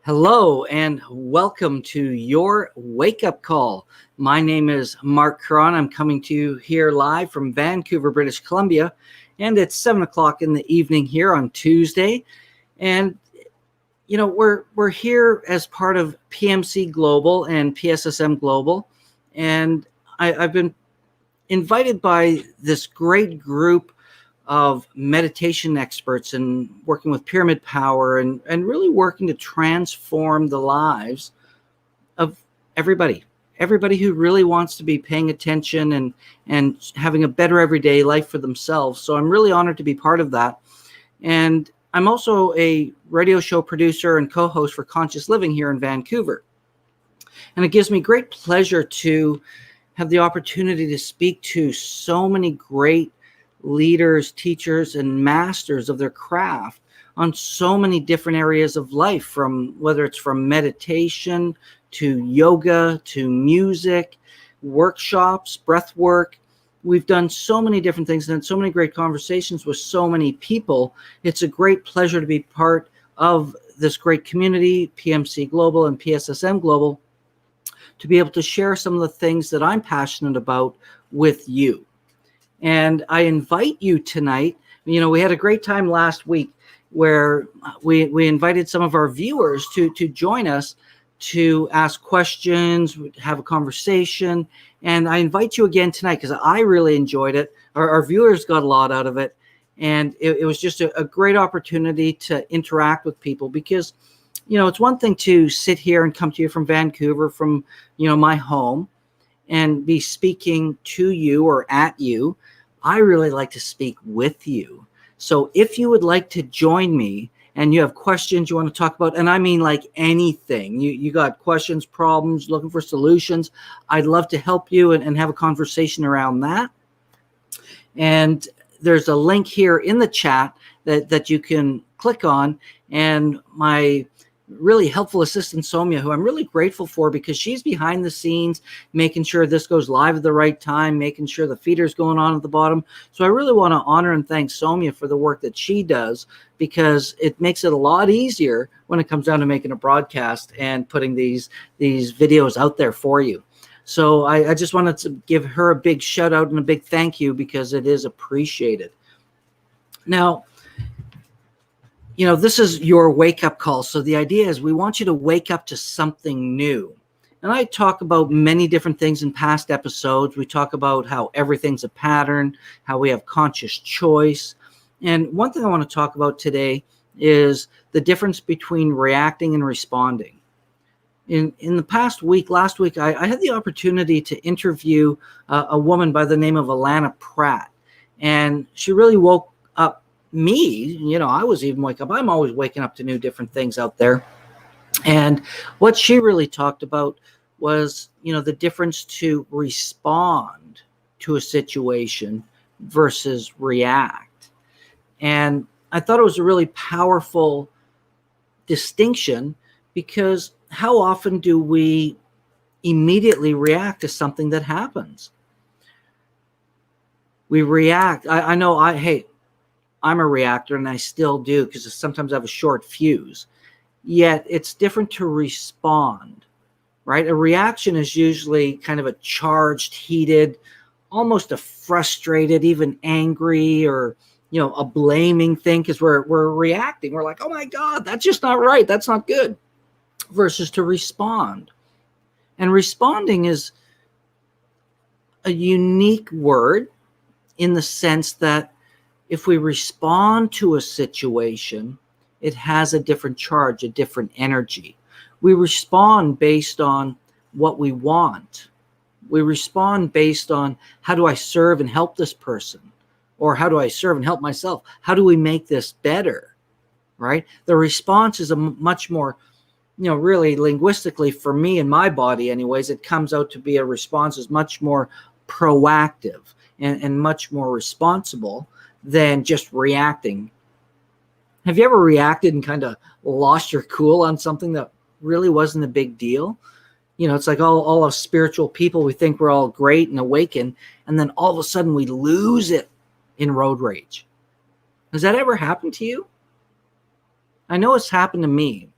Hello and welcome to your wake-up call. My name is Marc Caron. I'm coming to you here live from Vancouver, British Columbia, and it's 7 o'clock in the evening here on Tuesday. And we're here as part of PMC Global and PSSM Global, and I've been invited by this great group of meditation experts and working with pyramid power and really working to transform the lives of everybody who really wants to be paying attention and having a better everyday life for themselves. So I'm really honored to be part of that. And I'm also a radio show producer and co-host for Conscious Living here in Vancouver. And it gives me great pleasure to have the opportunity to speak to so many great leaders, teachers, and masters of their craft on so many different areas of life, from whether it's from meditation to yoga to music, workshops, breath work. We've done so many different things and had so many great conversations with so many people. It's a great pleasure to be part of this great community, PMC Global and PSSM Global, to be able to share some of the things that I'm passionate about with you. And I invite you tonight. We had a great time last week where we invited some of our viewers to join us to ask questions, have a conversation. And I invite you again tonight because I really enjoyed it. Our viewers got a lot out of it. And it was just a great opportunity to interact with people because, it's one thing to sit here and come to you from Vancouver, from, my home, and be speaking to you or at you. I really like to speak with you. So if you would like to join me and you have questions you want to talk about, and I mean like anything, you got questions, problems, looking for solutions, I'd love to help you and have a conversation around that. And there's a link here in the chat that you can click on, and my really helpful assistant Soumya, who I'm really grateful for because she's behind the scenes, making sure this goes live at the right time, making sure the feeder's going on at the bottom. So I really want to honor and thank Soumya for the work that she does, because it makes it a lot easier when it comes down to making a broadcast and putting these videos out there for you. So I just wanted to give her a big shout out and a big thank you because it is appreciated. Now, this is your wake-up call. So the idea is we want you to wake up to something new. And I talk about many different things in past episodes. We talk about how everything's a pattern, how we have conscious choice. And one thing I want to talk about today is the difference between reacting and responding. In the past week, last week, I had the opportunity to interview a woman by the name of Alana Pratt. And she really woke up me. I was even wake up. I'm always waking up to new different things out there. And what she really talked about was, the difference to respond to a situation versus react. And I thought it was a really powerful distinction because how often do we immediately react to something that happens? We react. I know I'm a reactor, and I still do because sometimes I have a short fuse. Yet it's different to respond, right? A reaction is usually kind of a charged, heated, almost a frustrated, even angry, or a blaming thing because we're reacting. We're like, oh my God, that's just not right. That's not good. Versus to respond. And responding is a unique word in the sense that if we respond to a situation, it has a different charge, a different energy. We respond based on what we want. We respond based on how do I serve and help this person? Or how do I serve and help myself? How do we make this better? Right? The response is a much more, really linguistically for me and my body anyways, it comes out to be a response is much more proactive and much more responsible than just reacting. Have you ever reacted and kind of lost your cool on something that really wasn't a big deal? It's like all of spiritual people, we think we're all great and awakened, and then all of a sudden we lose it in road rage. Has that ever happened to you? I know it's happened to me.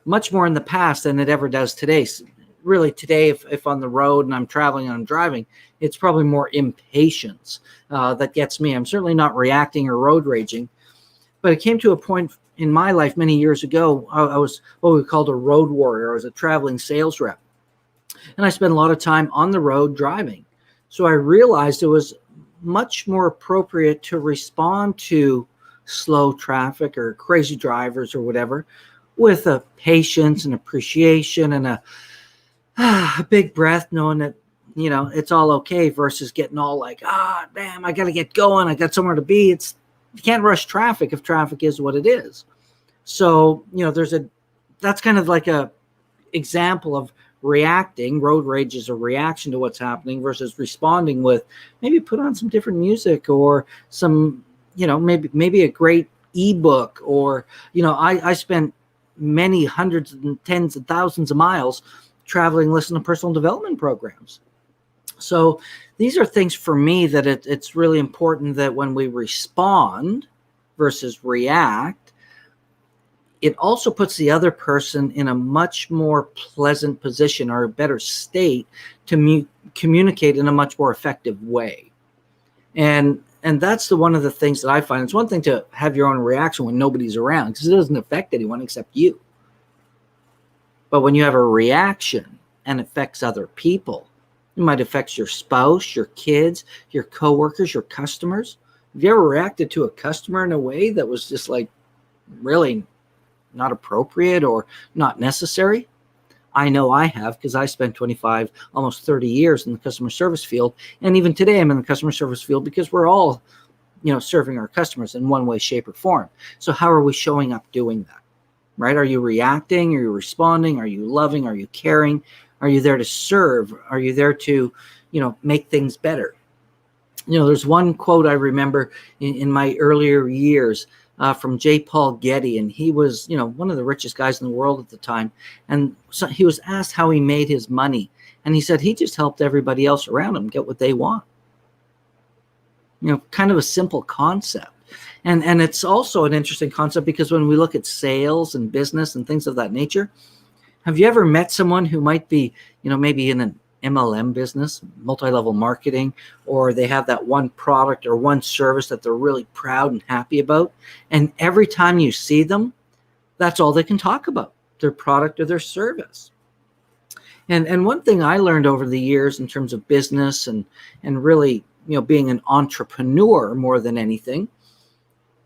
much more in the past than it ever does today. Really today, if on the road and I'm traveling and I'm driving, it's probably more impatience that gets me. I'm certainly not reacting or road raging, but it came to a point in my life many years ago. I was what we called a road warrior. I was a traveling sales rep, and I spent a lot of time on the road driving. So I realized it was much more appropriate to respond to slow traffic or crazy drivers or whatever with a patience and appreciation and a big breath, knowing that, it's all okay, versus getting all like, damn, I got to get going. I got somewhere to be. You can't rush traffic if traffic is what it is. So, that's kind of like a example of reacting. Road rage is a reaction to what's happening versus responding with maybe put on some different music or some, maybe a great ebook, or, I spent many hundreds and tens of thousands of miles traveling, listening to personal development programs. So these are things for me that it's really important that when we respond versus react, it also puts the other person in a much more pleasant position or a better state to communicate in a much more effective way. And that's one of the things that I find. It's one thing to have your own reaction when nobody's around, because it doesn't affect anyone except you. But when you have a reaction and it affects other people, it might affect your spouse, your kids, your coworkers, your customers. Have you ever reacted to a customer in a way that was just like really not appropriate or not necessary? I know I have, because I spent 25, almost 30 years in the customer service field. And even today I'm in the customer service field because we're all, serving our customers in one way, shape, or form. So how are we showing up doing that? Right? Are you reacting? Are you responding? Are you loving? Are you caring? Are you there to serve? Are you there to, make things better? There's one quote I remember in my earlier years from J. Paul Getty, and he was, one of the richest guys in the world at the time. And so he was asked how he made his money, and he said he just helped everybody else around him get what they want. Kind of a simple concept. And it's also an interesting concept because when we look at sales and business and things of that nature, have you ever met someone who might be, maybe in an MLM business, multi-level marketing, or they have that one product or one service that they're really proud and happy about, and every time you see them, that's all they can talk about, their product or their service? And one thing I learned over the years in terms of business and really, being an entrepreneur more than anything,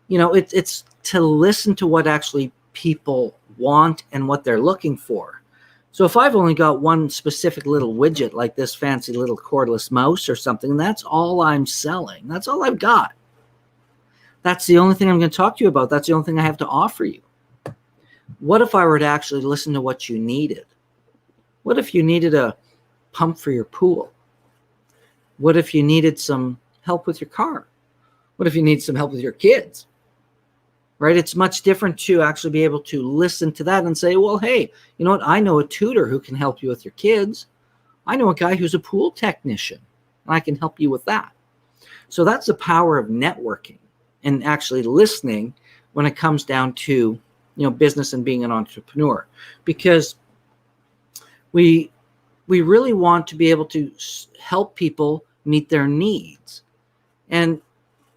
it's to listen to what actually people want and what they're looking for. So if I've only got one specific little widget like this fancy little cordless mouse or something, that's all I'm selling. That's all I've got. That's the only thing I'm going to talk to you about. That's the only thing I have to offer you. What if I were to actually listen to what you needed? What if you needed a pump for your pool? What if you needed some help with your car? What if you need some help with your kids? Right? It's much different to actually be able to listen to that and say, well, hey, you know what? I know a tutor who can help you with your kids. I know a guy who's a pool technician, and I can help you with that. So that's the power of networking and actually listening when it comes down to, business and being an entrepreneur, because we really want to be able to help people meet their needs. And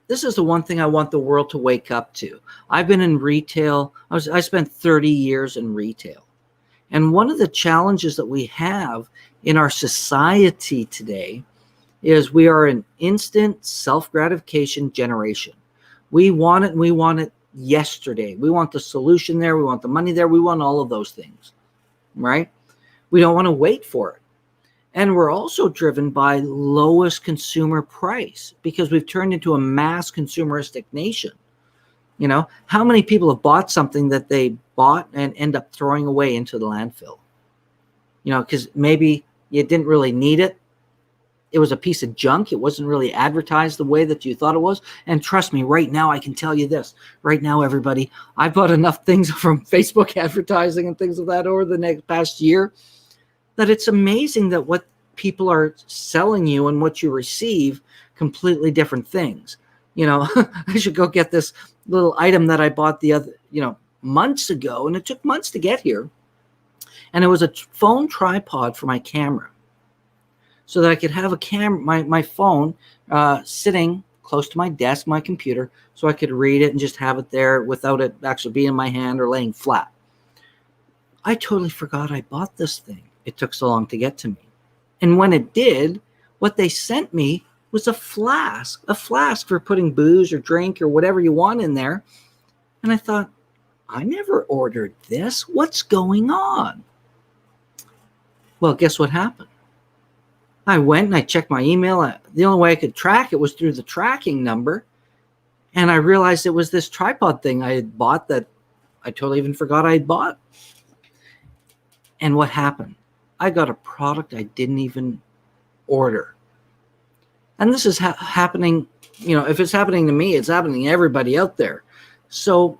this is the one thing I want the world to wake up to. I've been in retail. I spent 30 years in retail. And one of the challenges that we have in our society today is we are an instant self-gratification generation. We want it, and we want it yesterday. We want the solution there. We want the money there. We want all of those things, right? We don't want to wait for it. And we're also driven by lowest consumer price because we've turned into a mass consumeristic nation. How many people have bought something that they bought and end up throwing away into the landfill? Because maybe you didn't really need it. It was a piece of junk. It wasn't really advertised the way that you thought it was. And trust me, right now, I can tell you this. Right now, everybody, I bought enough things from Facebook advertising and things of that over the past year that it's amazing that what people are selling you and what you receive, completely different things. I should go get this little item that I bought the other, months ago, and it took months to get here. And it was a phone tripod for my camera, so that I could have a camera, my phone sitting close to my desk, my computer, so I could read it and just have it there without it actually being in my hand or laying flat. I totally forgot I bought this thing. It took so long to get to me. And when it did, what they sent me was a flask for putting booze or drink or whatever you want in there. And I thought, I never ordered this. What's going on? Well, guess what happened? I went and I checked my email. The only way I could track it was through the tracking number. And I realized it was this tripod thing I had bought that I totally even forgot I had bought. And what happened? I got a product I didn't even order. And this is happening, if it's happening to me, it's happening to everybody out there. So,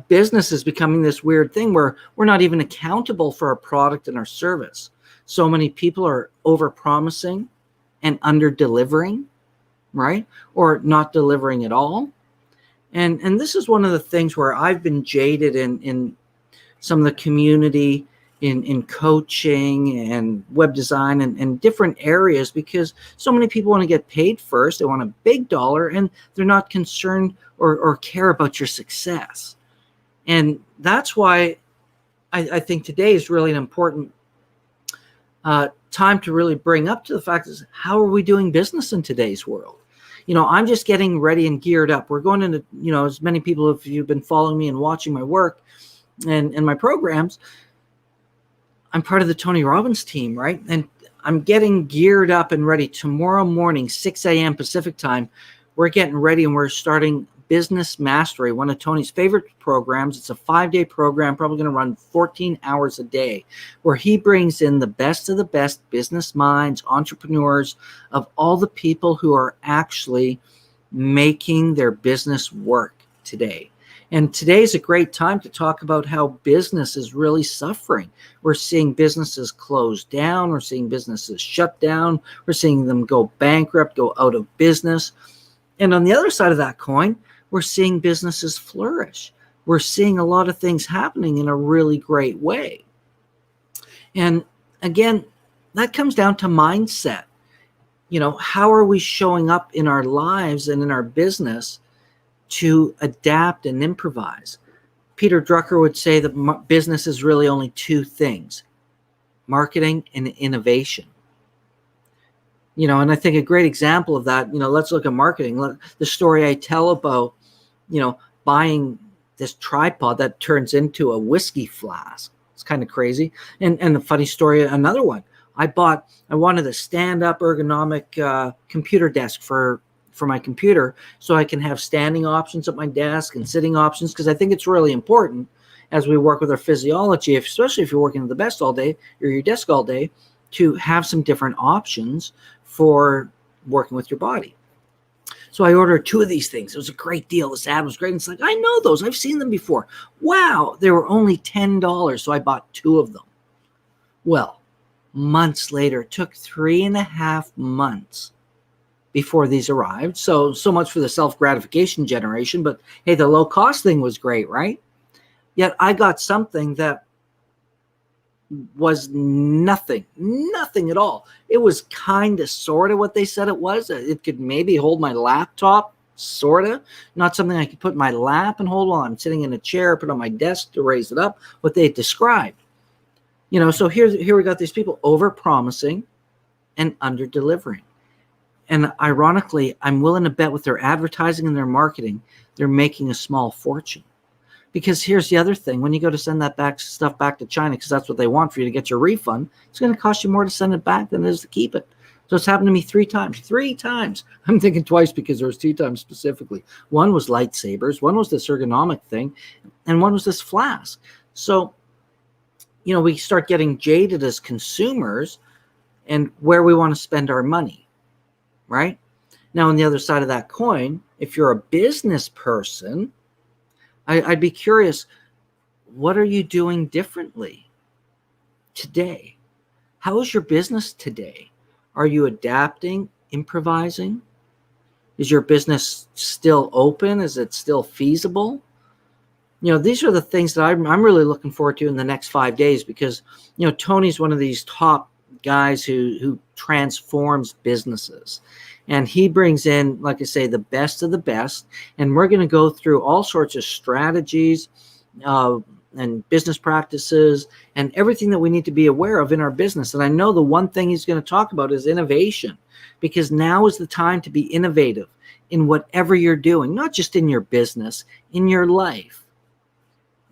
business is becoming this weird thing where we're not even accountable for our product and our service. So many people are over-promising and under-delivering, right? Or not delivering at all. And this is one of the things where I've been jaded in some of the community, in coaching and web design and different areas, because so many people want to get paid first. They want a big dollar, and they're not concerned or care about your success. And that's why I think today is really an important time to really bring up to the fact is, how are we doing business in today's world? I'm just getting ready and geared up. We're going into, as many people, if you've been following me and watching my work and my programs, I'm part of the Tony Robbins team, right? And I'm getting geared up and ready. Tomorrow morning, 6 a.m. Pacific time, we're getting ready and we're starting Business Mastery, one of Tony's favorite programs. It's a 5-day program, probably going to run 14 hours a day, where he brings in the best of the best business minds, entrepreneurs, of all the people who are actually making their business work today. And today is a great time to talk about how business is really suffering. We're seeing businesses close down. We're seeing businesses shut down. We're seeing them go bankrupt, go out of business. And on the other side of that coin, we're seeing businesses flourish. We're seeing a lot of things happening in a really great way. And again, that comes down to mindset. How are we showing up in our lives and in our business to adapt and improvise? Peter Drucker would say that business is really only two things: marketing and innovation. And I think a great example of that, let's look at marketing. The story I tell about, buying this tripod that turns into a whiskey flask. It's kind of crazy. And the funny story, another one, I wanted a stand-up ergonomic computer desk for my computer, so I can have standing options at my desk and sitting options, because I think it's really important as we work with our physiology, especially if you're working at the best all day or your desk all day, to have some different options for working with your body. So I ordered 2 of these things. It was a great deal. This ad was great. And it's like, I know those. I've seen them before. Wow, they were only $10. So I bought 2 of them. Well, months later, it took 3.5 months before these arrived. So much for the self-gratification generation. But hey, the low-cost thing was great, right? Yet I got something that was nothing at all. It was kind of sort of what they said it was. It could maybe hold my laptop, sort of. Not something I could put in my lap and hold while I'm sitting in a chair, put on my desk to raise it up, what they described. So here we got these people over-promising and under-delivering. And ironically, I'm willing to bet with their advertising and their marketing, they're making a small fortune. Because here's the other thing. When you go to send that stuff back to China, because that's what they want for you to get your refund, it's going to cost you more to send it back than it is to keep it. So it's happened to me 3 times. 3 times. I'm thinking twice because there was 2 times specifically. One was lightsabers. One was this ergonomic thing. And one was this flask. So, we start getting jaded as consumers and where we want to spend our money. Right? Now, on the other side of that coin, if you're a business person, I'd be curious, what are you doing differently today? How is your business today? Are you adapting, improvising? Is your business still open? Is it still feasible? These are the things that I'm really looking forward to in the next 5 days, because, Tony's one of these top guys who transforms businesses. And he brings in, like I say, the best of the best. And we're going to go through all sorts of strategies and business practices and everything that we need to be aware of in our business. And I know the one thing he's going to talk about is innovation, because now is the time to be innovative in whatever you're doing, not just in your business, in your life.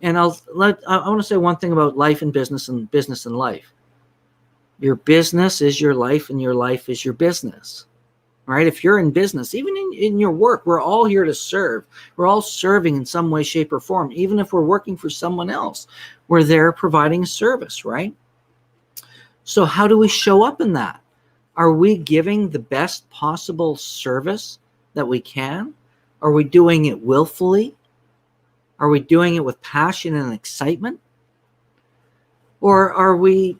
And I want to say one thing about life and business and life. Your business is your life and your life is your business. Right? If you're in business, even in your work, we're all here to serve. We're all serving in some way, shape, or form. Even if we're working for someone else, we're there providing a service, right? So how do we show up in that? Are we giving the best possible service that we can? Are we doing it willfully? Are we doing it with passion and excitement? Or are we,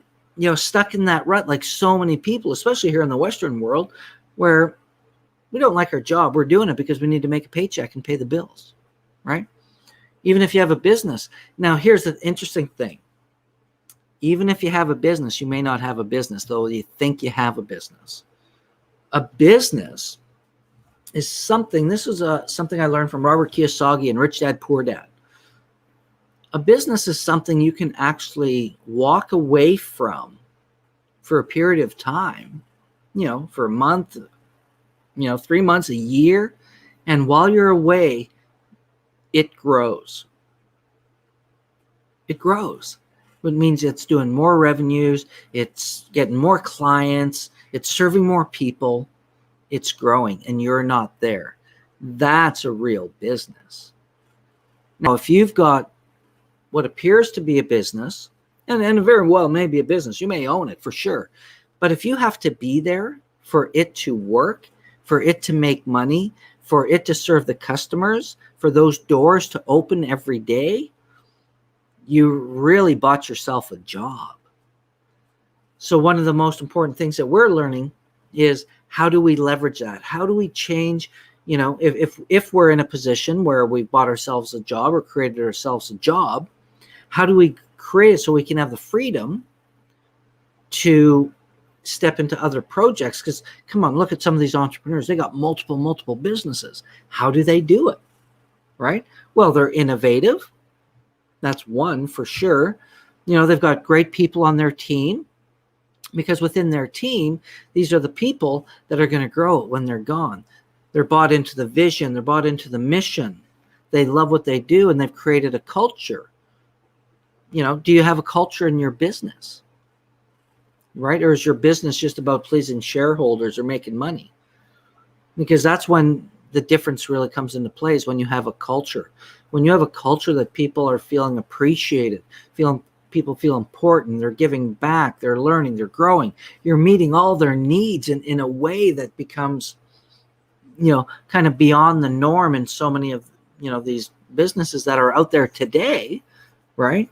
stuck in that rut like so many people, especially here in the Western world, where we don't like our job. We're doing it because we need to make a paycheck and pay the bills, right? Even if you have a business. Now, here's the interesting thing. Even if you have a business, you may not have a business, though you think you have a business. A business is something, this is something I learned from Robert Kiyosaki and Rich Dad, Poor Dad. A business is something you can actually walk away from for a period of time, for a month, 3 months, a year. And while you're away, it grows. It grows. It means it's doing more revenues. It's getting more clients. It's serving more people. It's growing, and you're not there. That's a real business. Now, if you've got what appears to be a business, and very well may be a business, you may own it for sure. But if you have to be there for it to work, for it to make money, for it to serve the customers, for those doors to open every day, you really bought yourself a job. So one of the most important things that we're learning is, how do we leverage that? How do we change, if we're in a position where we've bought ourselves a job or created ourselves a job, how do we create it so we can have the freedom to step into other projects? Because come on, look at some of these entrepreneurs. They got multiple businesses. How do they do it? Right? Well, they're innovative. That's one for sure. They've got great people on their team, because within their team, these are the people that are going to grow it when they're gone. They're bought into the vision. They're bought into the mission. They love what they do, and they've created a culture. Do you have a culture in your business? Right? Or is your business just about pleasing shareholders or making money? Because that's when the difference really comes into play, is when you have a culture. When you have a culture that people are feeling appreciated, people feel important, they're giving back, they're learning, they're growing. You're meeting all their needs in a way that becomes, kind of beyond the norm in so many of, these businesses that are out there today, right?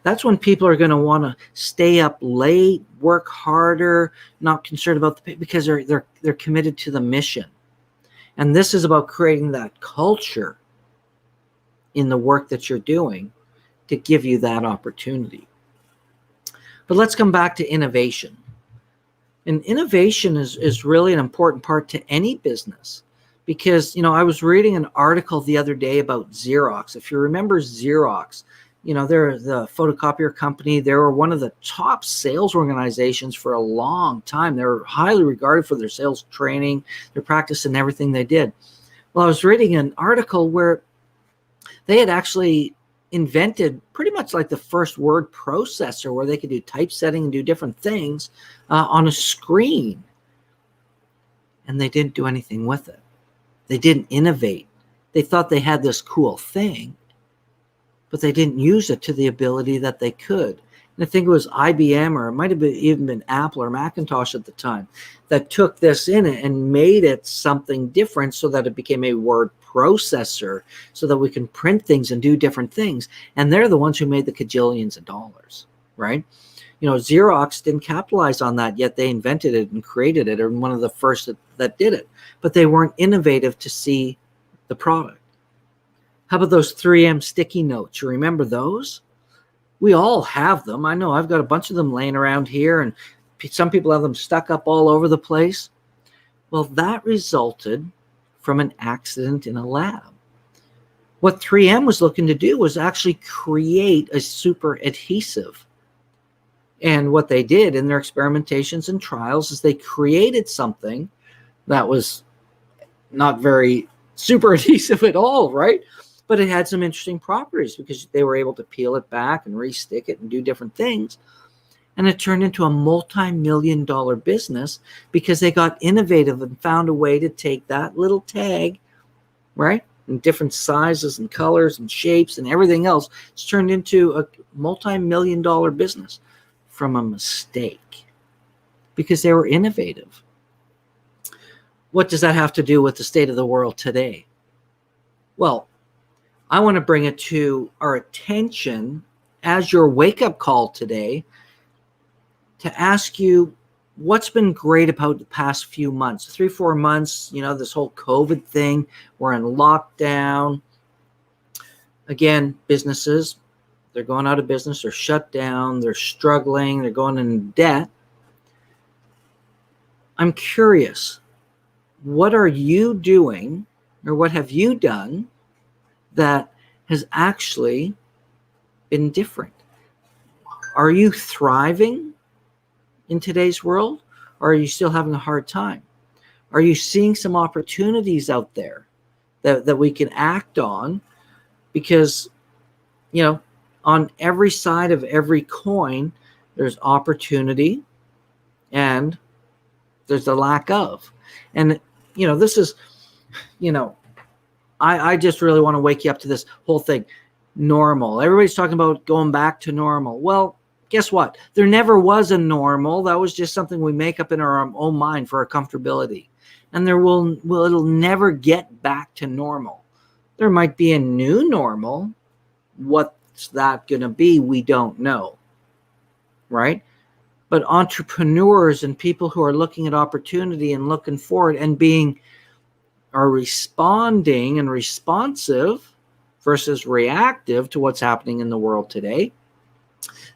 That's when people are going to want to stay up late, work harder, not concerned about the pay, because they're committed to the mission. And this is about creating that culture in the work that you're doing to give you that opportunity. But let's come back to innovation. And innovation is really an important part to any business, because, I was reading an article the other day about Xerox. If you remember Xerox, they're the photocopier company. They were one of the top sales organizations for a long time. They were highly regarded for their sales training, their practice, and everything they did. Well, I was reading an article where they had actually invented pretty much like the first word processor, where they could do typesetting and do different things on a screen. And they didn't do anything with it. They didn't innovate. They thought they had this cool thing, but they didn't use it to the ability that they could. And I think it was IBM, or it might have even been Apple or Macintosh at the time, that took this in and made it something different, so that it became a word processor, so that we can print things and do different things. And they're the ones who made the cajillions of dollars, right? Xerox didn't capitalize on that, yet they invented it and created it, or one of the first that did it. But they weren't innovative to see the product. How about those 3M sticky notes? You remember those? We all have them. I know I've got a bunch of them laying around here, and some people have them stuck up all over the place. Well, that resulted from an accident in a lab. What 3M was looking to do was actually create a super adhesive. And what they did in their experimentations and trials is they created something that was not very super adhesive at all, right? But it had some interesting properties because they were able to peel it back and re-stick it and do different things. And it turned into a multi-million-dollar business because they got innovative and found a way to take that little tag, right, in different sizes and colors and shapes and everything else. It's turned into a multi-million-dollar business from a mistake because they were innovative. What does that have to do with the state of the world today? Well, I want to bring it to our attention as your wake-up call today to ask you what's been great about the past few months, 3-4 months, this whole COVID thing. We're in lockdown. Again, businesses, they're going out of business, they're shut down, they're struggling, they're going in debt. I'm curious, what are you doing or what have you done that has actually been different? Are you thriving in today's world, or are you still having a hard time? Are you seeing some opportunities out there that we can act on? Because, on every side of every coin, there's opportunity and there's the lack of. And, this is, I just really want to wake you up to this whole thing. Normal. Everybody's talking about going back to normal. Well, guess what? There never was a normal. That was just something we make up in our own mind for our comfortability. And it'll never get back to normal. There might be a new normal. What's that going to be? We don't know. Right? But entrepreneurs and people who are looking at opportunity and looking forward and are responding and responsive versus reactive to what's happening in the world today,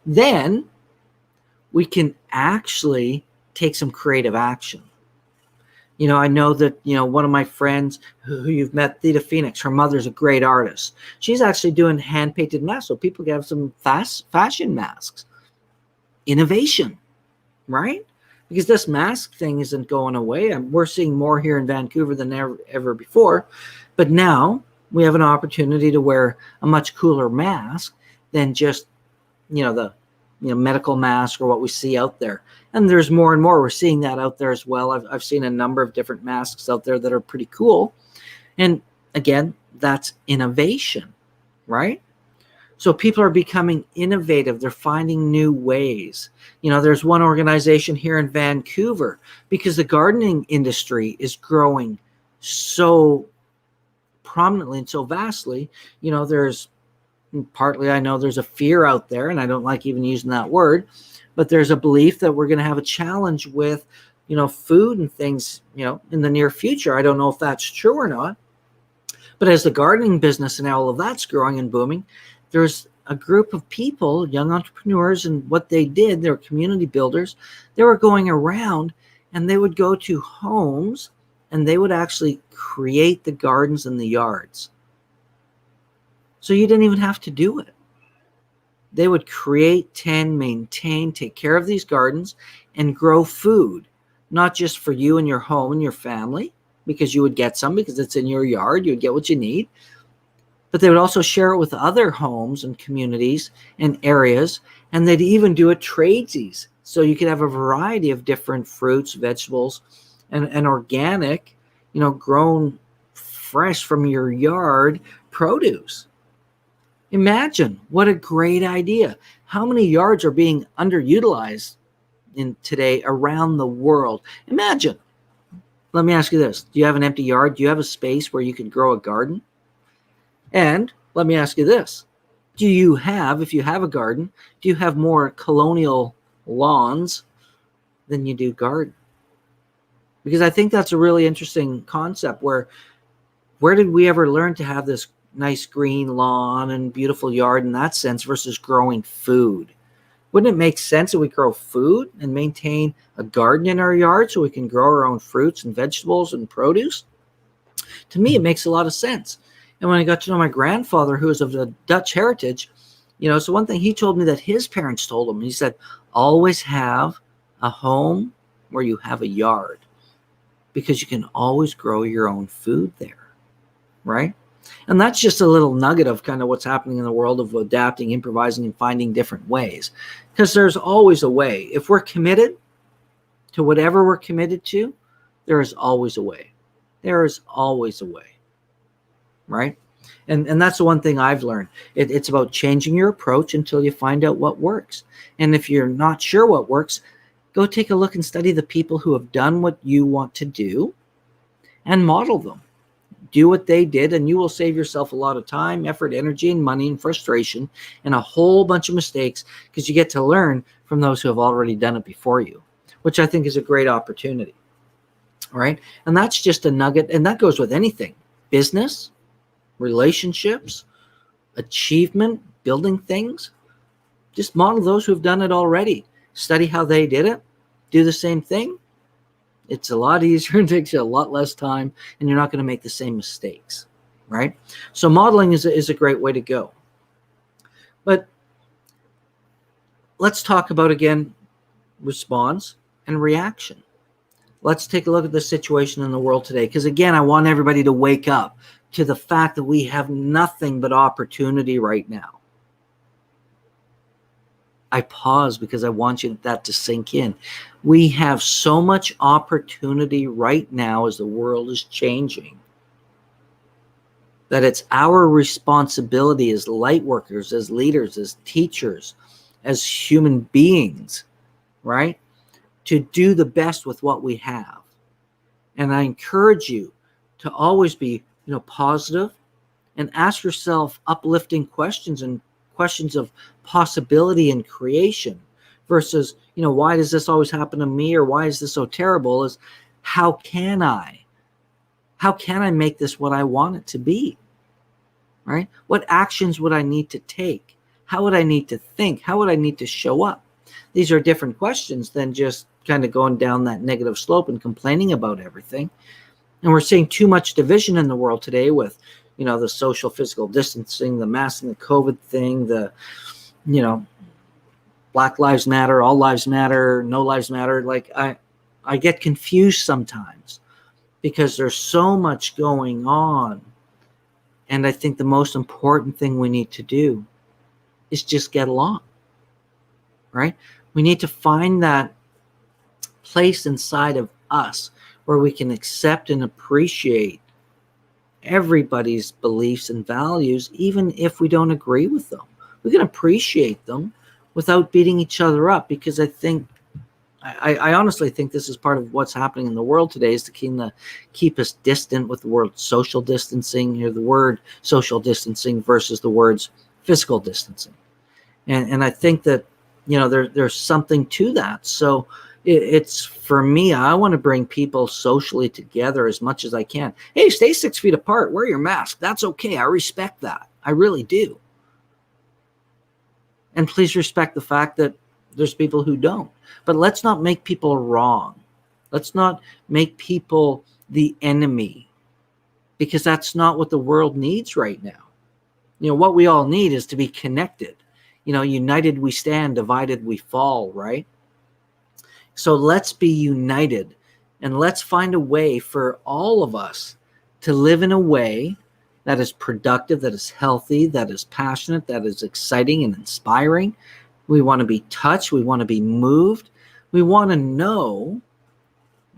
then we can actually take some creative action. I know that, one of my friends who you've met, Theta Phoenix, her mother's a great artist. She's actually doing hand-painted masks so people can have some fast fashion masks. Innovation, right? Because this mask thing isn't going away. We're seeing more here in Vancouver than ever before. But now we have an opportunity to wear a much cooler mask than just, the medical mask or what we see out there. And there's more and more. We're seeing that out there as well. I've seen a number of different masks out there that are pretty cool. And again, that's innovation, right? So people are becoming innovative. They're finding new ways. There's one organization here in Vancouver because the gardening industry is growing so prominently and so vastly. There's partly, I know there's a fear out there, and I don't like even using that word, but there's a belief that we're going to have a challenge with, food and things, in the near future. I don't know if that's true or not. But as the gardening business and all of that's growing and booming, there's a group of people, young entrepreneurs, and what they did, they were community builders. They were going around and they would go to homes and they would actually create the gardens and the yards. So you didn't even have to do it. They would create, tend, maintain, take care of these gardens and grow food, not just for you and your home and your family, because you would get some because it's in your yard, you would get what you need. But they would also share it with other homes and communities and areas, and they'd even do it tradesies. So you could have a variety of different fruits, vegetables, and organic, grown fresh from your yard produce. Imagine what a great idea. How many yards are being underutilized today around the world? Imagine. Let me ask you this. Do you have an empty yard? Do you have a space where you could grow a garden? And let me ask you this. If you have a garden, do you have more colonial lawns than you do garden? Because I think that's a really interesting concept where did we ever learn to have this nice green lawn and beautiful yard in that sense versus growing food? Wouldn't it make sense that we grow food and maintain a garden in our yard so we can grow our own fruits and vegetables and produce? To me, it makes a lot of sense. And when I got to know my grandfather, who is of the Dutch heritage, so one thing he told me that his parents told him, he said, always have a home where you have a yard, because you can always grow your own food there, right? And that's just a little nugget of kind of what's happening in the world of adapting, improvising, and finding different ways, because there's always a way. If we're committed to whatever we're committed to, there is always a way. There is always a way, right? And that's the one thing I've learned. It's about changing your approach until you find out what works. And if you're not sure what works, go take a look and study the people who have done what you want to do and model them. Do what they did, and you will save yourself a lot of time, effort, energy, and money, and frustration, and a whole bunch of mistakes, because you get to learn from those who have already done it before you, which I think is a great opportunity, right? And that's just a nugget, and that goes with anything: business, relationships, achievement, building things. Just model those who have done it already. Study how they did it. Do the same thing. It's a lot easier and takes you a lot less time, and you're not going to make the same mistakes, right? So modeling is a great way to go. But let's talk about, again, response and reaction. Let's take a look at the situation in the world today, because, again, I want everybody to wake up to the fact that we have nothing but opportunity right now. I pause because I want that to sink in. We have so much opportunity right now as the world is changing that it's our responsibility as light workers, as leaders, as teachers, as human beings, right, to do the best with what we have. And I encourage you to always be, positive, and ask yourself uplifting questions, and questions of possibility and creation, versus, why does this always happen to me, or why is this so terrible? Is how can I make this what I want it to be, right? What actions would I need to take? How would I need to think? How would I need to show up? These are different questions than just kind of going down that negative slope and complaining about everything. And we're seeing too much division in the world today with, the social physical distancing, the masking, the COVID thing, the, Black Lives Matter, all lives matter, no lives matter. Like I get confused sometimes because there's so much going on. And I think the most important thing we need to do is just get along, right? We need to find that place inside of us where we can accept and appreciate everybody's beliefs and values, even if we don't agree with them. We can appreciate them without beating each other up, because I honestly think this is part of what's happening in the world today, is to keep us distant with the word social distancing, or the word social distancing versus the words physical distancing. And I think that, there's something to that. So it's, for me, I want to bring people socially together as much as I can. Hey, stay 6 feet apart, wear your mask. That's okay. I respect that. I really do. And please respect the fact that there's people who don't. But let's not make people wrong. Let's not make people the enemy, because that's not what the world needs right now. What we all need is to be connected. United we stand, divided we fall, right? So let's be united, and let's find a way for all of us to live in a way that is productive, that is healthy, that is passionate, that is exciting and inspiring. We want to be touched. We want to be moved. We want to know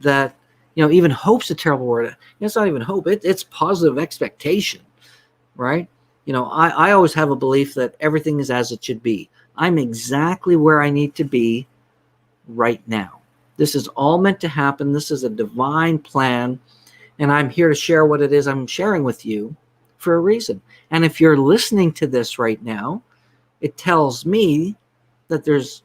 that, even hope's a terrible word. It's not even hope. It's positive expectation, right? I always have a belief that everything is as it should be. I'm exactly where I need to be right now. This is all meant to happen. This is a divine plan, and I'm here to share what it is I'm sharing with you for a reason. And if you're listening to this right now, it tells me that there's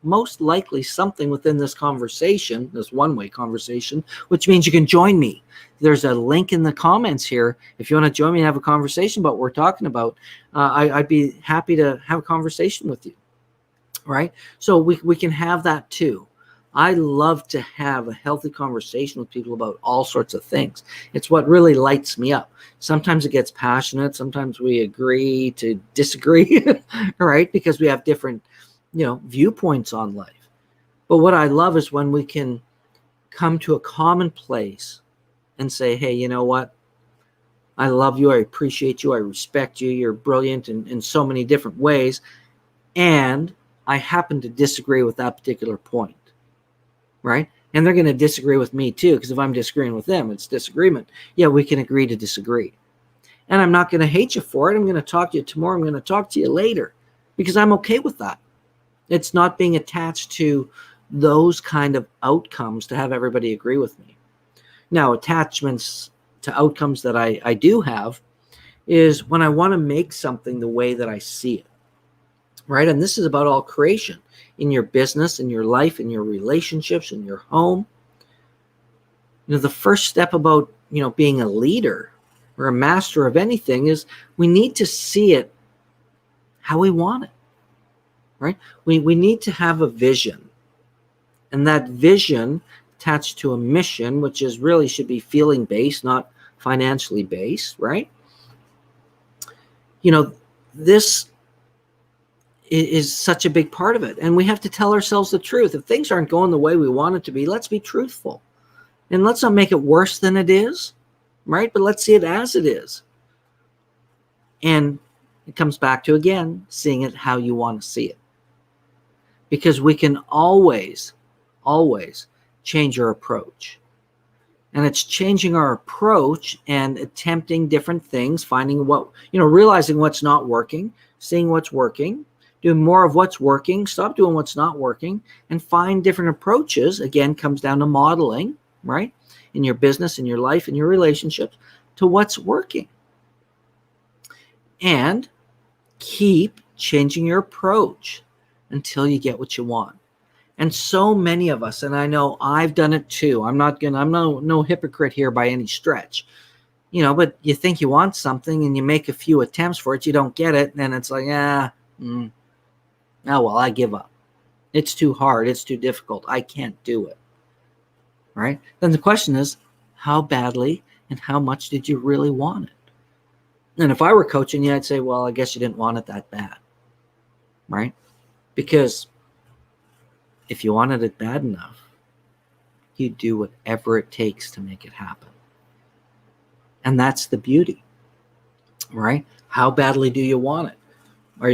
most likely something within this conversation, this one-way conversation, which means you can join me. there's a link in the comments here. If you want to join me and have a conversation about what we're talking about, I'd be happy to have a conversation with you, right? So we can have that too. I love to have a healthy conversation with people about all sorts of things. It's what really lights me up. Sometimes it gets passionate. Sometimes we agree to disagree, right? Because we have different, viewpoints on life. But what I love is when we can come to a common place and say, hey, you know what? I love you. I appreciate you. I respect you. You're brilliant in so many different ways. And I happen to disagree with that particular point. Right? And they're going to disagree with me too, because if I'm disagreeing with them, it's disagreement. Yeah, we can agree to disagree. And I'm not going to hate you for it. I'm going to talk to you tomorrow. I'm going to talk to you later because I'm okay with that. It's not being attached to those kind of outcomes to have everybody agree with me. Now, attachments to outcomes that I do have is when I want to make something the way that I see it. Right? And this is about all creation. In your business, in your life, in your relationships, in your home. The first step about, being a leader or a master of anything is we need to see it how we want it, right? We need to have a vision. And that vision attached to a mission, which is really should be feeling based, not financially based, right? This is such a big part of it. And we have to tell ourselves the truth. If things aren't going the way we want it to be, let's be truthful. And let's not make it worse than it is, right? But let's see it as it is. And it comes back to, again, seeing it how you want to see it. Because we can always change our approach. And it's changing our approach and attempting different things, finding realizing what's not working, seeing what's working, doing more of what's working, stop doing what's not working, and find different approaches. Again, comes down to modeling, right? In your business, in your life, in your relationships, to what's working. And keep changing your approach until you get what you want. And so many of us, and I know I've done it too. I'm no hypocrite here by any stretch. But you think you want something and you make a few attempts for it, you don't get it, and it's like, well, I give up. It's too hard. It's too difficult. I can't do it. Right? Then the question is, how badly and how much did you really want it? And if I were coaching you, I'd say, well, I guess you didn't want it that bad. Right? Because if you wanted it bad enough, you'd do whatever it takes to make it happen. And that's the beauty. Right? How badly do you want it? Are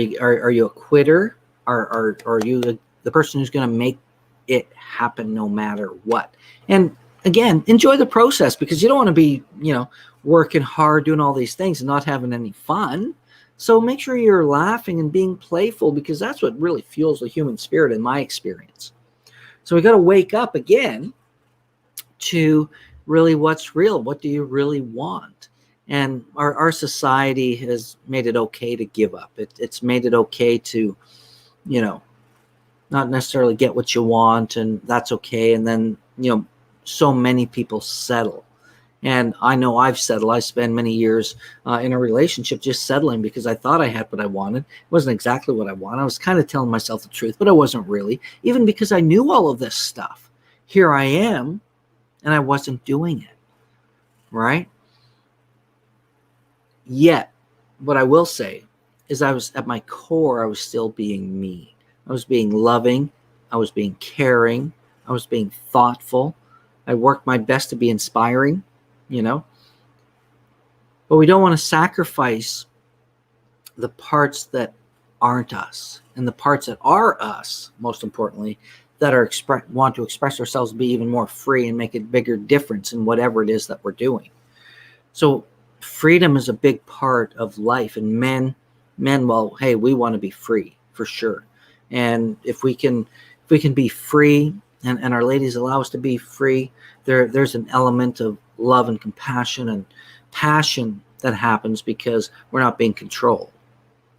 you a quitter? Are you the person who's going to make it happen no matter what? And again, enjoy the process, because you don't want to be, working hard, doing all these things and not having any fun. So make sure you're laughing and being playful, because that's what really fuels the human spirit in my experience. So we got to wake up again to really what's real. What do you really want? And our society has made it okay to give up. It's made it okay to, not necessarily get what you want, and that's okay. And then, so many people settle. And I know I've settled. I spent many years in a relationship just settling because I thought I had what I wanted. It wasn't exactly what I wanted. I was kind of telling myself the truth, but I wasn't really, even because I knew all of this stuff. Here I am, and I wasn't doing it, right? Yet, what I will say is I was, at my core, I was still being me. I was being loving. I was being caring. I was being thoughtful. I worked my best to be inspiring, But we don't want to sacrifice the parts that aren't us, and the parts that are us, most importantly, that are want to express ourselves, be even more free and make a bigger difference in whatever it is that we're doing. So freedom is a big part of life, and men, well, hey, we want to be free for sure. And if we can be free, and our ladies allow us to be free, there's an element of love and compassion and passion that happens because we're not being controlled.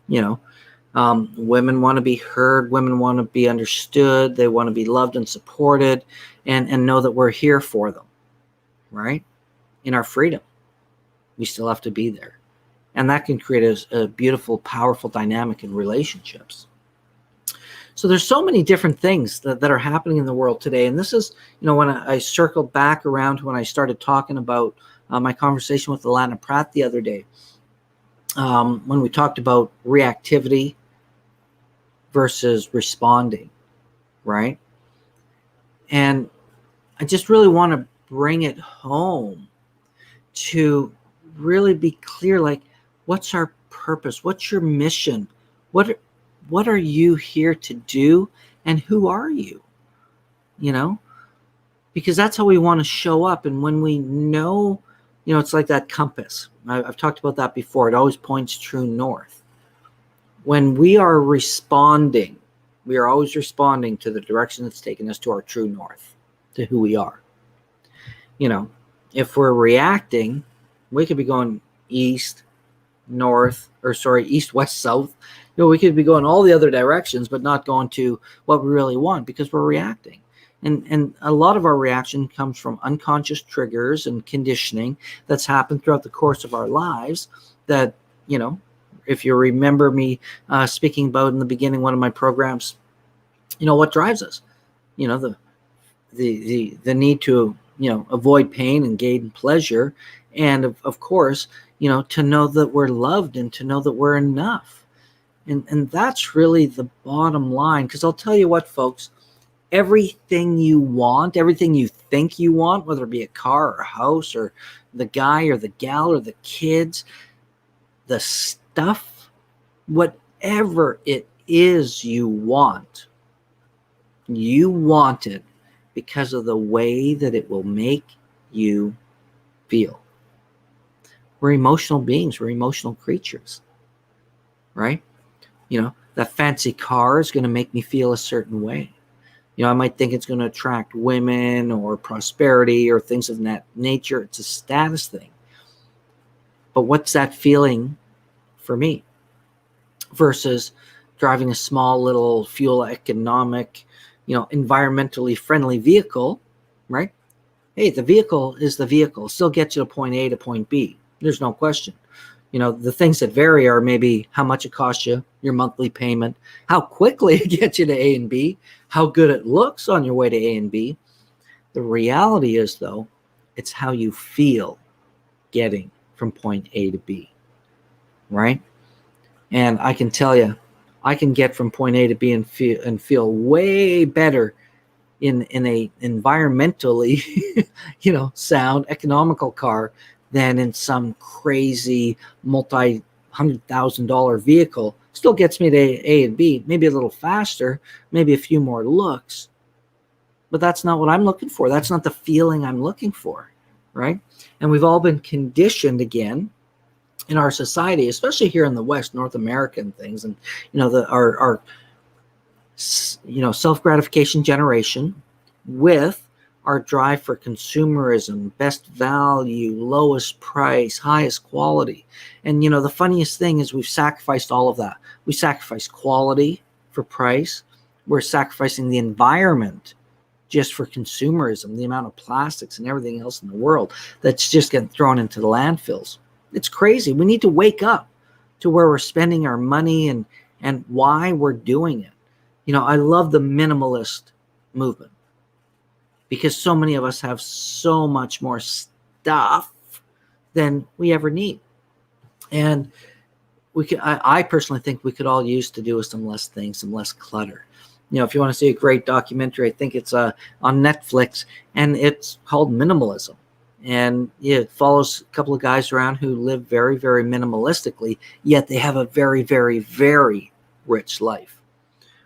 Women want to be heard. Women want to be understood. They want to be loved and supported, and know that we're here for them, right? in our freedom. We still have to be there. And that can create a beautiful, powerful dynamic in relationships. So there's so many different things that are happening in the world today. And this is, when I circled back around to when I started talking about my conversation with Alana Pratt the other day, when we talked about reactivity versus responding, right? And I just really want to bring it home to really be clear, like, what's our purpose? What's your mission? What are you here to do? And who are you? Because that's how we want to show up. And when we know, it's like that compass. I've talked about that before. It always points true north. When we are responding, we are always responding to the direction that's taking us to our true north, to who we are. If we're reacting, we could be going east, west, south. We could be going all the other directions, but not going to what we really want because we're reacting. And a lot of our reaction comes from unconscious triggers and conditioning that's happened throughout the course of our lives that, if you remember me speaking about in the beginning, one of my programs, what drives us, the need to, avoid pain and gain pleasure. And of course, to know that we're loved and to know that we're enough. And that's really the bottom line. Because I'll tell you what, folks, everything you want, everything you think you want, whether it be a car or a house or the guy or the gal or the kids, the stuff, whatever it is you want it because of the way that it will make you feel. We're emotional beings. We're emotional creatures, right? That fancy car is going to make me feel a certain way. I might think it's going to attract women or prosperity or things of that nature. It's a status thing. But what's that feeling for me versus driving a small little fuel economic, environmentally friendly vehicle, right? Hey, the vehicle is the vehicle. Still gets you to point A to point B. There's no question. The things that vary are maybe how much it costs you, your monthly payment, how quickly it gets you to A and B, how good it looks on your way to A and B. The reality is, though, it's how you feel getting from point A to B, right? And I can tell you, I can get from point A to B and feel way better in a environmentally, sound, economical car than in some crazy multi-$100,000 vehicle. Still gets me to A and B, maybe a little faster, maybe a few more looks, but that's not what I'm looking for. That's not the feeling I'm looking for, right? And we've all been conditioned again in our society, especially here in the West, North American things, and our self-gratification generation with our drive for consumerism, best value, lowest price, highest quality. And the funniest thing is we've sacrificed all of that. We sacrifice quality for price. We're sacrificing the environment just for consumerism, the amount of plastics and everything else in the world that's just getting thrown into the landfills. It's crazy. We need to wake up to where we're spending our money and why we're doing it. I love the minimalist movement because so many of us have so much more stuff than we ever need. And I personally think we could all use to do with some less things, some less clutter. If you want to see a great documentary, I think it's on Netflix, and it's called Minimalism. And it follows a couple of guys around who live very, very minimalistically, yet they have a very, very, very rich life.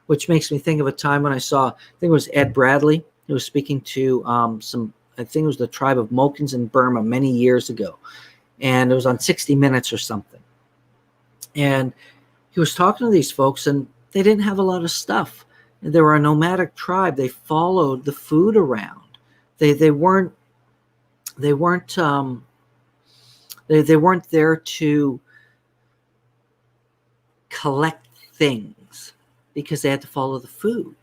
Which makes me think of a time when I saw, I think it was Ed Bradley, who was speaking to I think it was the tribe of Mokins in Burma many years ago. And it was on 60 Minutes or something. And he was talking to these folks, and they didn't have a lot of stuff. They were a nomadic tribe. They followed the food around. They weren't there to collect things because they had to follow the food.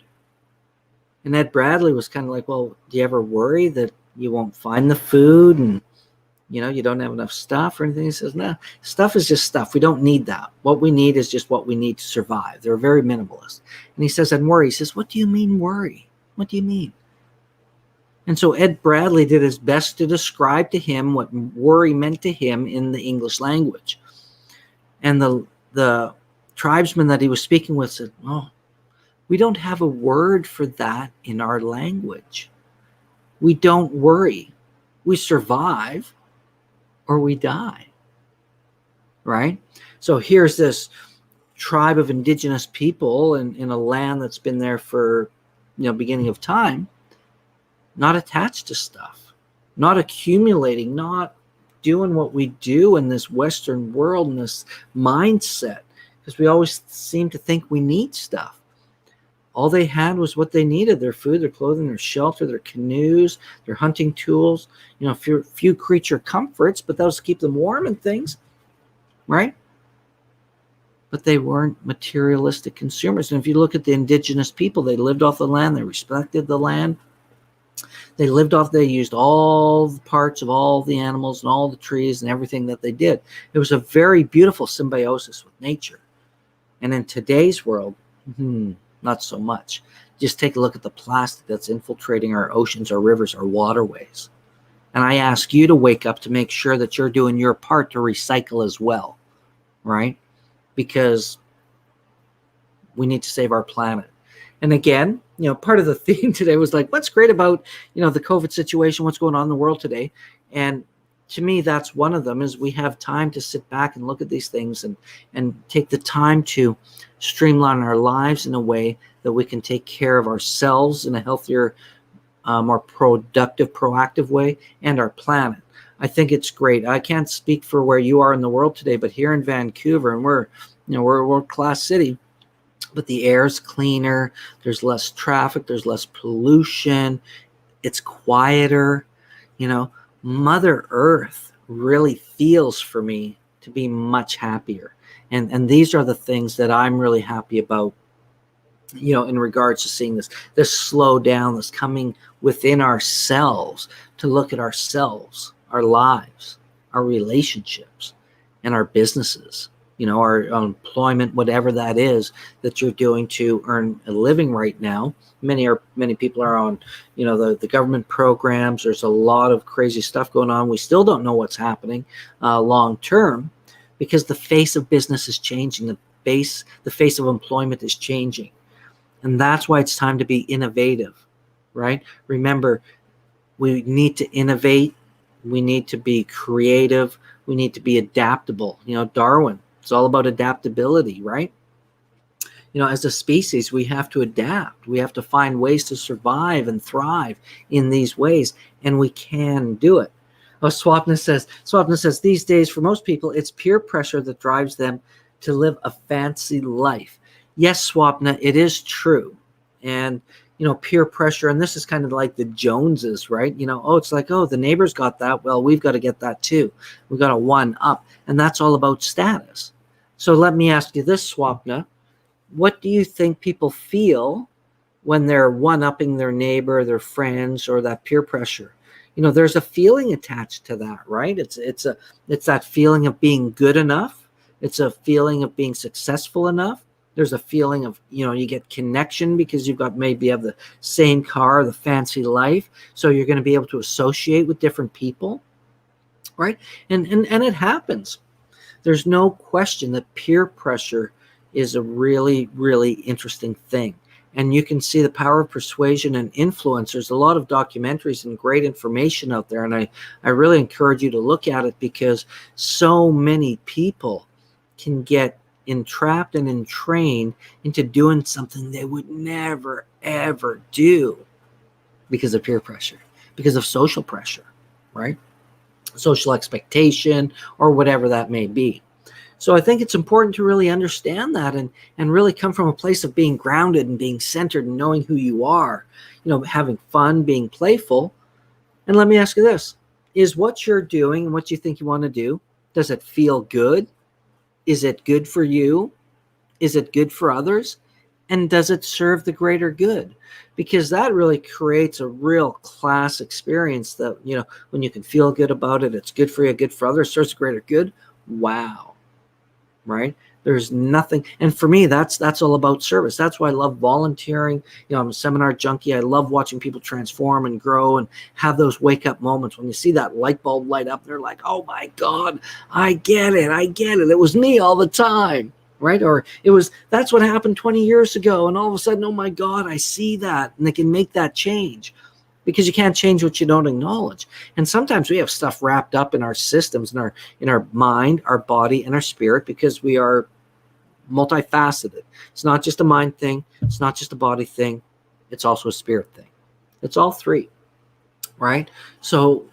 And Ed Bradley was kind of like, well, do you ever worry that you won't find the food? And You don't have enough stuff or anything. He says, no, stuff is just stuff. We don't need that. What we need is just what we need to survive. They're very minimalist. And he says, and worry. He says, what do you mean worry? What do you mean? And so Ed Bradley did his best to describe to him what worry meant to him in the English language. And the tribesman that he was speaking with said, oh, we don't have a word for that in our language. We don't worry. We survive or we die, right? So here's this tribe of indigenous people in a land that's been there for, beginning of time, not attached to stuff, not accumulating, not doing what we do in this Western world and this mindset, because we always seem to think we need stuff. All they had was what they needed: their food, their clothing, their shelter, their canoes, their hunting tools, few creature comforts, but that was to keep them warm and things, right? But they weren't materialistic consumers. And if you look at the indigenous people, they lived off the land, they respected the land. They used all the parts of all the animals and all the trees and everything that they did. It was a very beautiful symbiosis with nature. And in today's world, not so much. Just take a look at the plastic that's infiltrating our oceans, our rivers, our waterways. And I ask you to wake up to make sure that you're doing your part to recycle as well, right? Because we need to save our planet. And again, part of the theme today was like, what's great about, the COVID situation, what's going on in the world today? And to me, that's one of them, is we have time to sit back and look at these things and take the time to streamline our lives in a way that we can take care of ourselves in a healthier, more productive, proactive way, and our planet. I think it's great. I can't speak for where you are in the world today, but here in Vancouver, and we're a world-class city, but the air is cleaner, there's less traffic, there's less pollution, it's quieter. Mother Earth really feels for me to be much happier. And these are the things that I'm really happy about, in regards to seeing this slow down, this coming within ourselves, to look at ourselves, our lives, our relationships, and our businesses, our employment, whatever that is that you're doing to earn a living right now. Many people are on, the government programs. There's a lot of crazy stuff going on. We still don't know what's happening long term, because the face of business is changing. The face of employment is changing. And that's why it's time to be innovative, right? Remember, we need to innovate. We need to be creative. We need to be adaptable. Darwin, it's all about adaptability, right? As a species, we have to adapt. We have to find ways to survive and thrive in these ways, and we can do it. Swapna says, these days, for most people, it's peer pressure that drives them to live a fancy life. Yes, Swapna, it is true. And, peer pressure, and this is kind of like the Joneses, right? It's like, the neighbors got that. Well, we've got to get that too. We've got to one up. And that's all about status. So let me ask you this, Swapna. What do you think people feel when they're one-upping their neighbor, their friends, or that peer pressure? There's a feeling attached to that, right? It's that feeling of being good enough. It's a feeling of being successful enough. There's a feeling of, you get connection because you have the same car, the fancy life. So you're going to be able to associate with different people, right? And it happens. There's no question that peer pressure is a really, really interesting thing. And you can see the power of persuasion and influence. There's a lot of documentaries and great information out there. And I really encourage you to look at it, because so many people can get entrapped and entrained into doing something they would never, ever do because of peer pressure, because of social pressure, right? Social expectation, or whatever that may be. So I think it's important to really understand that and really come from a place of being grounded and being centered and knowing who you are, having fun, being playful. And let me ask you this: is what you're doing and what you think you want to do, does it feel good? Is it good for you? Is it good for others? And does it serve the greater good? Because that really creates a real class experience that, when you can feel good about it, it's good for you, good for others, serves the greater good. Wow. Right? There's nothing. And for me, that's all about service. That's why I love volunteering. I'm a seminar junkie. I love watching people transform and grow and have those wake up moments when you see that light bulb light up. They're like, oh my God, I get it. It was me all the time. Right? Or that's what happened 20 years ago. And all of a sudden, oh my God, I see that. And they can make that change, because you can't change what you don't acknowledge. And sometimes we have stuff wrapped up in our systems, in our mind, our body, and our spirit, because we are multifaceted. It's not just a mind thing. It's not just a body thing. It's also a spirit thing. It's all three, right? So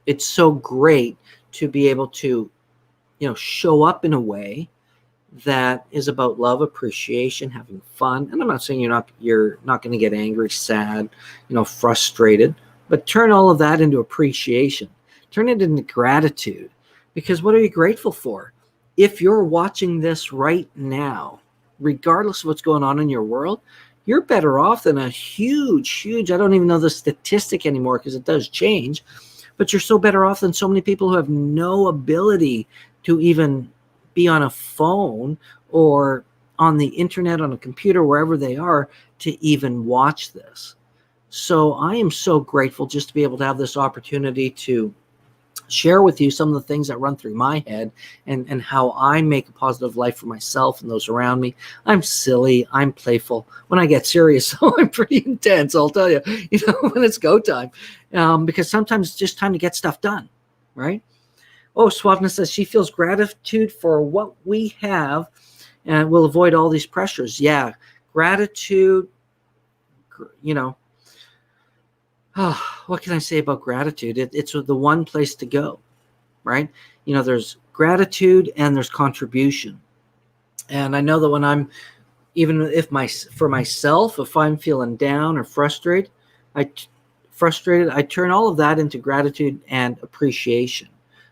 it's so great to be able to, show up in a way that is about love, appreciation, having fun. And I'm not saying you're not going to get angry, sad, frustrated, but turn all of that into appreciation. Turn it into gratitude. Because what are you grateful for? If you're watching this right now, regardless of what's going on in your world, you're better off than a huge, I don't even know the statistic anymore because it does change, but you're so better off than so many people who have no ability to even be on a phone or on the internet, on a computer, wherever they are, to even watch this. So I am so grateful just to be able to have this opportunity to share with you some of the things that run through my head and how I make a positive life for myself and those around me. I'm silly. I'm playful. When I get serious, I'm pretty intense, I'll tell you, when it's go time, because sometimes it's just time to get stuff done, right? Oh, Swapna says she feels gratitude for what we have and will avoid all these pressures. Yeah, gratitude, what can I say about gratitude? It's the one place to go, right? There's gratitude and there's contribution. And I know that when I'm, for myself, if I'm feeling down or frustrated, I turn all of that into gratitude and appreciation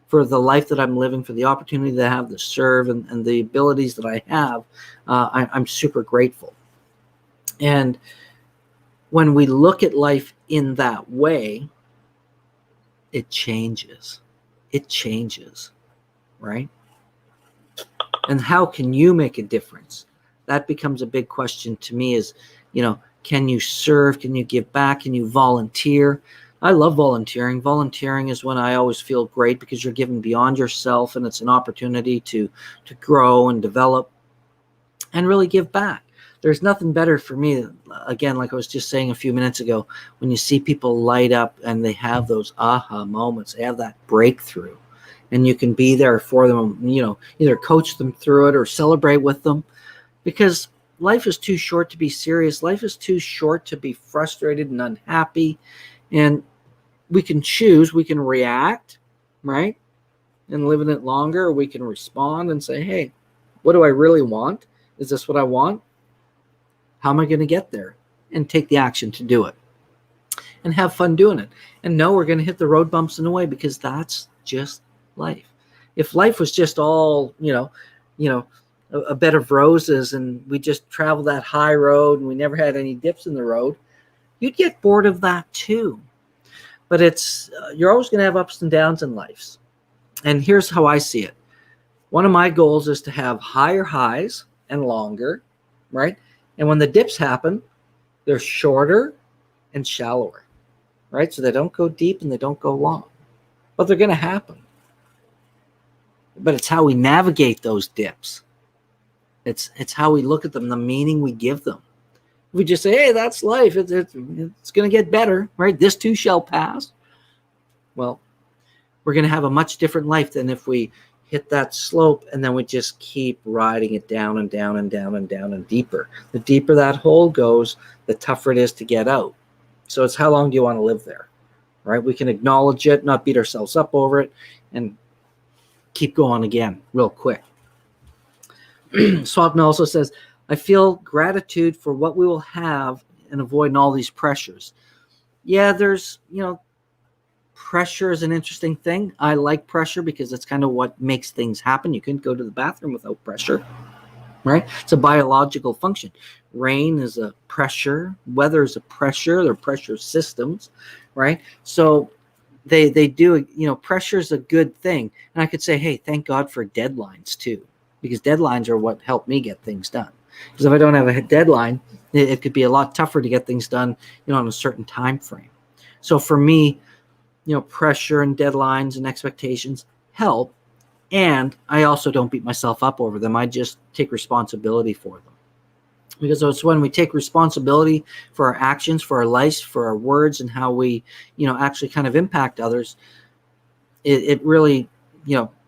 for the life that I'm living, for the opportunity that I have to serve and the abilities that I have. I'm super grateful. And when we look at life in that way, it changes. It changes, right? And how can you make a difference? That becomes a big question to me is, can you serve? Can you give back? Can you volunteer? I love volunteering. Volunteering is when I always feel great because you're giving beyond yourself and it's an opportunity to grow and develop and really give back. There's nothing better for me, again, like I was just saying a few minutes ago, when you see people light up and they have those aha moments, they have that breakthrough, and you can be there for them, either coach them through it or celebrate with them, because life is too short to be serious. Life is too short to be frustrated and unhappy. And we can choose, we can react, right? And live in it longer. Or we can respond and say, hey, what do I really want? Is this what I want? How am I going to get there? And take the action to do it. And have fun doing it. And know we're going to hit the road bumps in the way, because that's just life. If life was just all, a bed of roses and we just traveled that high road and we never had any dips in the road, you'd get bored of that too. But you're always going to have ups and downs in life. And here's how I see it. One of my goals is to have higher highs and longer, right? And when the dips happen, they're shorter and shallower, right? So they don't go deep and they don't go long, but they're going to happen. But it's how we navigate those dips. It's how we look at them, the meaning we give them. We just say, hey, that's life. It's going to get better, right? This too shall pass. Well, we're going to have a much different life than if we hit that slope and then we just keep riding it down and down and down and down and deeper. The deeper that hole goes, the tougher it is to get out. So it's how long do you want to live there, right? We can acknowledge it, not beat ourselves up over it, and keep going again real quick. Swapna also says, I feel gratitude for what we will have and avoiding all these pressures. Yeah, there's, pressure is an interesting thing. I like pressure because it's kind of what makes things happen. You couldn't go to the bathroom without pressure. right? It's a biological function. Rain is a pressure, weather is a pressure, they're pressure systems, right? So they do, pressure is a good thing. And I could say, hey, thank God for deadlines too, because deadlines are what help me get things done. Because if I don't have a deadline, it could be a lot tougher to get things done, on a certain time frame. So for me, pressure and deadlines and expectations help. And I also don't beat myself up over them. I just take responsibility for them. Because it's when we take responsibility for our actions, for our lives, for our words, and how we, actually kind of impact others, it really,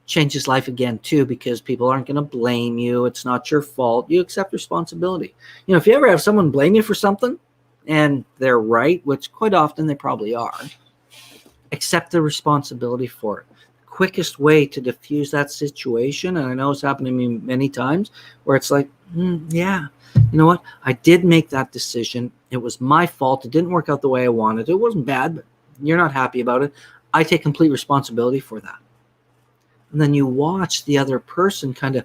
changes life again too, because people aren't going to blame you. It's not your fault. You accept responsibility. If you ever have someone blame you for something and they're right, which quite often they probably are, accept the responsibility for it. Quickest way to diffuse that situation, and I know it's happened to me many times, where it's like, yeah, you know what? I did make that decision. It was my fault. It didn't work out the way I wanted. It wasn't bad, but you're not happy about it. I take complete responsibility for that. And then you watch the other person kind of,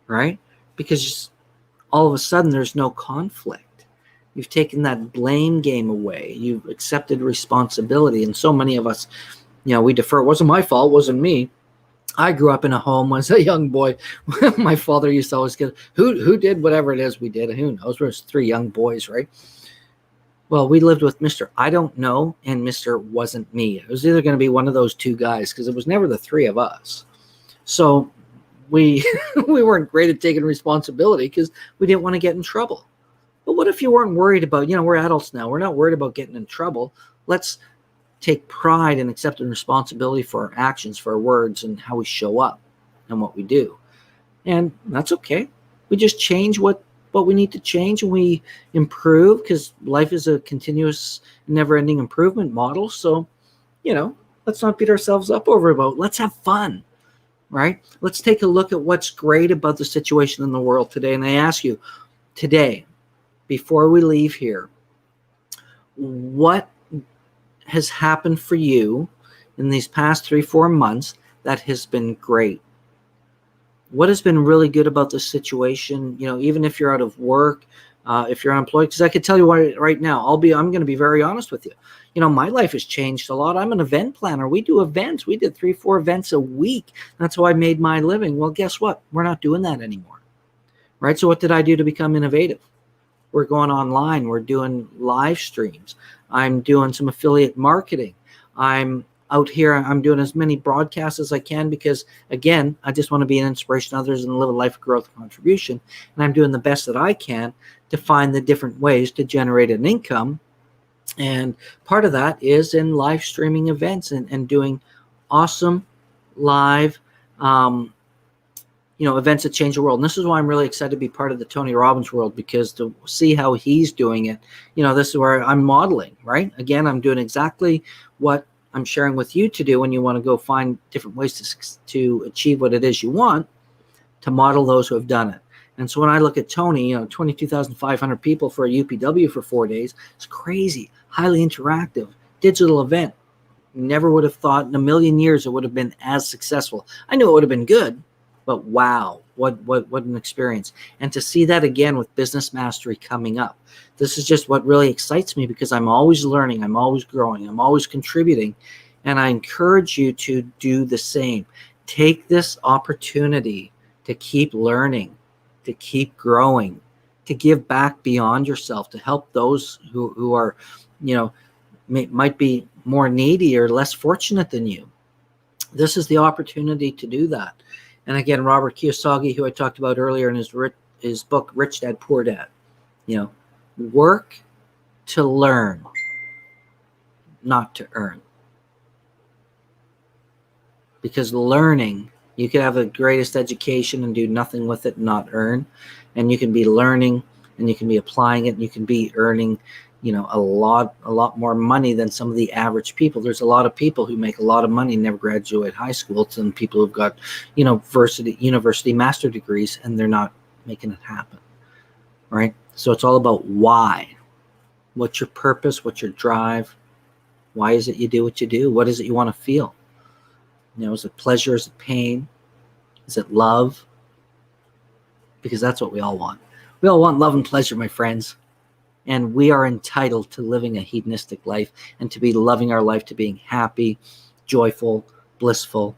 right? Because all of a sudden there's no conflict. You've taken that blame game away. You've accepted responsibility. And so many of us, we defer. It wasn't my fault. It wasn't me. I grew up in a home as a young boy. My father used to always get, who did whatever it is we did? Who knows? We're just three young boys, right? Well, we lived with Mr. I don't know and Mr. wasn't me. It was either going to be one of those two guys, because it was never the three of us. So we we weren't great at taking responsibility because we didn't want to get in trouble. But what if you weren't worried about, we're adults now. We're not worried about getting in trouble. Let's take pride in accepting responsibility for our actions, for our words, and how we show up and what we do. And that's okay. We just change what we need to change, and we improve, because life is a continuous, never-ending improvement model. So, let's not beat ourselves up over about. Let's have fun, right? Let's take a look at what's great about the situation in the world today. And I ask you today, before we leave here, what has happened for you in these past 3-4 months that has been great? What has been really good about this situation? Even if you're out of work, if you're unemployed, because I could tell you right now, I'm going to be very honest with you. My life has changed a lot. I'm an event planner. We do events. We did 3-4 events a week. That's how I made my living. Well, guess what? We're not doing that anymore, right? So what did I do to become innovative? We're going online. We're doing live streams. I'm doing some affiliate marketing. I'm out here. I'm doing as many broadcasts as I can, because, again, I just want to be an inspiration to others and live a life of growth and contribution. And I'm doing the best that I can to find the different ways to generate an income. And part of that is in live streaming events and doing awesome live events that change the world. And this is why I'm really excited to be part of the Tony Robbins world, because to see how he's doing it, this is where I'm modeling, right? Again, I'm doing exactly what I'm sharing with you to do when you want to go find different ways to achieve what it is you want, to model those who have done it. And so when I look at Tony, 22,500 people for a UPW for 4 days, it's crazy, highly interactive, digital event. Never would have thought in a million years it would have been as successful. I knew it would have been good, but wow, what an experience. And to see that again with Business Mastery coming up, this is just what really excites me, because I'm always learning, I'm always growing, I'm always contributing. And I encourage you to do the same. Take this opportunity to keep learning, to keep growing, to give back beyond yourself, to help those who are, might be more needy or less fortunate than you. This is the opportunity to do that. And again, Robert Kiyosaki, who I talked about earlier in his book, Rich Dad, Poor Dad, work to learn, not to earn. Because learning, you could have the greatest education and do nothing with it and not earn. And you can be learning and you can be applying it and you can be earning, a lot more money than some of the average people. There's a lot of people who make a lot of money and never graduate high school. It's some people who've got, university master degrees, and they're not making it happen, right? So it's all about why. What's your purpose? What's your drive? Why is it you do what you do? What is it you want to feel? Is it pleasure? Is it pain? Is it love? Because that's what we all want. We all want love and pleasure, my friends. And we are entitled to living a hedonistic life and to be loving our life, to being happy, joyful, blissful.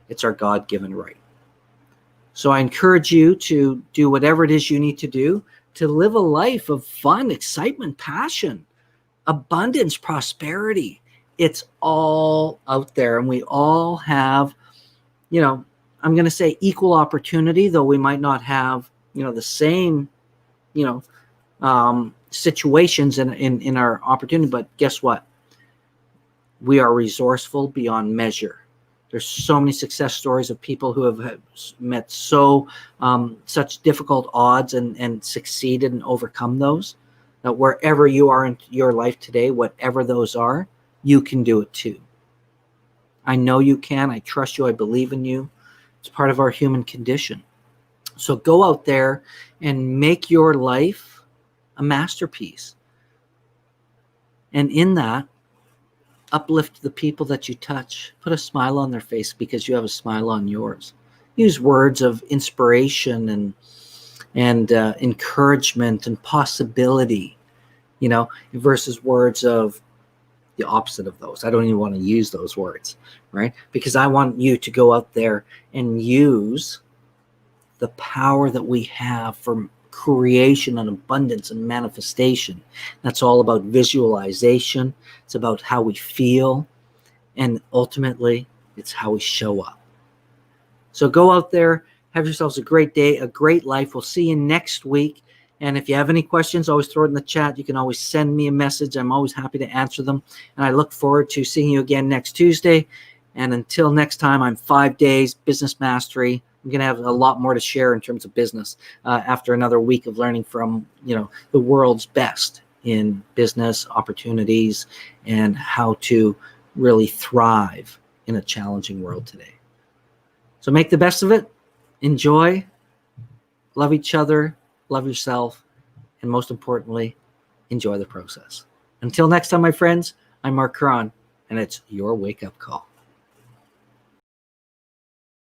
It's our God-given right. So I encourage you to do whatever it is you need to do to live a life of fun, excitement, passion, abundance, prosperity. It's all out there, and we all have, I'm going to say equal opportunity, though we might not have, the same, situations in our opportunity. But guess what? We are resourceful beyond measure. There's so many success stories of people who have met such difficult odds and succeeded and overcome those. That wherever you are in your life today, whatever those are, you can do it too. I know you can. I trust you. I believe in you. It's part of our human condition. So go out there and make your life a masterpiece. And in that, uplift the people that you touch. Put a smile on their face because you have a smile on yours. Use words of inspiration and encouragement and possibility, versus words of the opposite of those. I don't even want to use those words, right? Because I want you to go out there and use the power that we have for creation and abundance and manifestation. That's all about visualization. It's about how we feel. And ultimately, it's how we show up. So go out there, have yourselves a great day, a great life. We'll see you next week. And if you have any questions, always throw it in the chat. You can always send me a message. I'm always happy to answer them. And I look forward to seeing you again next Tuesday. And until next time, I'm 5 days business mastery. I'm going to have a lot more to share in terms of business after another week of learning from, the world's best in business opportunities and how to really thrive in a challenging world today. So make the best of it. Enjoy. Love each other. Love yourself. And most importantly, enjoy the process. Until next time, my friends, I'm Marc Caron, and it's your wake-up call.